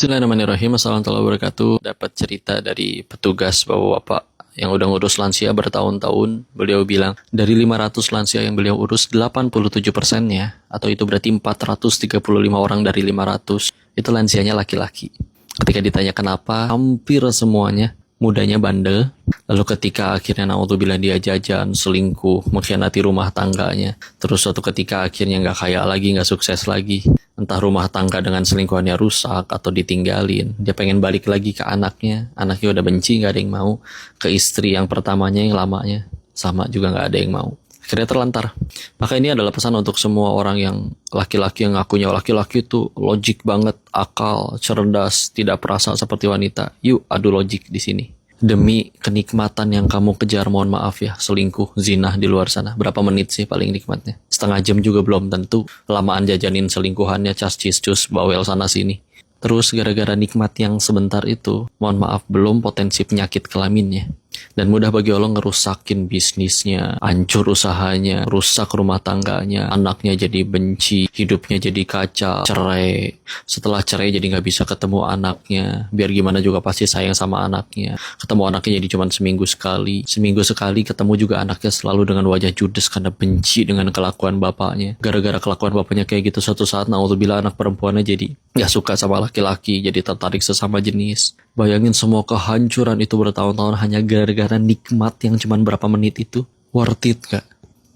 Bismillahirrahmanirrahim. Assalamualaikum warahmatullahi wabarakatuh. Dapat cerita dari petugas bapak-bapak yang udah ngurus lansia bertahun-tahun. Beliau bilang, dari 500 lansia yang beliau urus, 87%-nya, atau itu berarti 435 orang dari 500, itu lansianya laki-laki. Ketika ditanya kenapa, hampir semuanya mudanya bandel. Lalu ketika akhirnya naudzubillah dia jajan, selingkuh, mengkhianati rumah tangganya. Terus suatu ketika akhirnya nggak kaya lagi, nggak sukses lagi. Entah rumah tangga dengan selingkuhannya rusak atau ditinggalin. Dia pengen balik lagi ke anaknya. Anaknya udah benci, nggak ada yang mau. Ke istri yang pertamanya, yang lamanya. Sama juga nggak ada yang mau. Akhirnya terlantar. Maka ini adalah pesan untuk semua orang yang laki-laki yang ngakunya laki-laki itu logik banget, akal, cerdas, tidak perasa seperti wanita. Yuk adu logik di sini. Demi kenikmatan yang kamu kejar, mohon maaf ya, selingkuh, zina di luar sana. Berapa menit sih paling nikmatnya? Setengah jam juga belum tentu. Lamaan jajanin selingkuhannya, cus bawel sana sini. Terus gara-gara nikmat yang sebentar itu, mohon maaf, belum potensi penyakit kelaminnya. Dan mudah bagi Allah ngerusakin bisnisnya, hancur usahanya, rusak rumah tangganya, anaknya jadi benci, hidupnya jadi kacau, cerai. Setelah cerai jadi nggak bisa ketemu anaknya, biar gimana juga pasti sayang sama anaknya. Ketemu anaknya jadi cuma seminggu sekali ketemu juga anaknya selalu dengan wajah judes karena benci dengan kelakuan bapaknya. Gara-gara kelakuan bapaknya kayak gitu, suatu saat naudzubillah anak perempuannya jadi nggak suka sama laki-laki, jadi tertarik sesama jenis. Bayangin semua kehancuran itu bertahun-tahun hanya gara-gara nikmat yang cuma berapa menit itu. Worth it gak?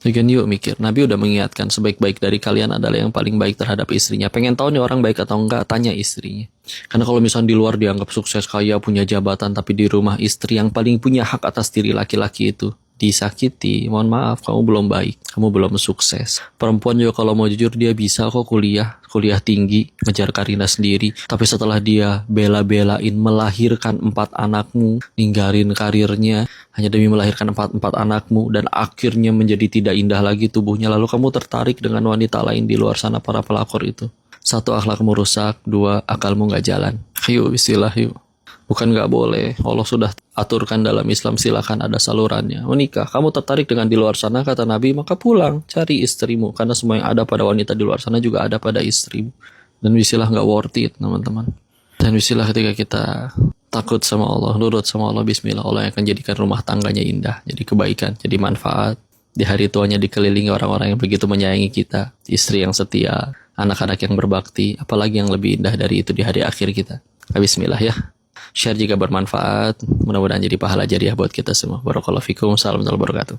Again, yuk mikir. Nabi udah mengingatkan sebaik-baik dari kalian adalah yang paling baik terhadap istrinya. Pengen tahu nih orang baik atau enggak, tanya istrinya. Karena kalau misalnya di luar dianggap sukses, kaya, punya jabatan, tapi di rumah istri yang paling punya hak atas diri laki-laki itu disakiti, mohon maaf, kamu belum baik, kamu belum sukses. Perempuan juga kalau mau jujur dia bisa kok kuliah tinggi, ngejar karirnya sendiri. Tapi setelah dia bela-belain melahirkan 4 anakmu, ninggalin karirnya hanya demi melahirkan 4 anakmu, dan akhirnya menjadi tidak indah lagi tubuhnya, lalu kamu tertarik dengan wanita lain di luar sana, para pelakor itu. 1, akhlakmu rusak. 2, akalmu gak jalan. Yuk, istilah yuk. Bukan gak boleh, Allah sudah aturkan dalam Islam, silakan, ada salurannya. Menikah, kamu tertarik dengan di luar sana, kata Nabi, maka pulang, cari istrimu. Karena semua yang ada pada wanita di luar sana juga ada pada istrimu. Dan wisilah gak worth it, teman-teman. Dan wisilah ketika kita takut sama Allah, nurut sama Allah, bismillah, Allah yang akan jadikan rumah tangganya indah, jadi kebaikan, jadi manfaat. Di hari tuanya dikelilingi orang-orang yang begitu menyayangi kita, istri yang setia, anak-anak yang berbakti, apalagi yang lebih indah dari itu di hari akhir kita. Bismillah ya. Share jika bermanfaat, mudah-mudahan jadi pahala jariah buat kita semua. Barakallahu fikum, salam warahmatullahi wabarakatuh.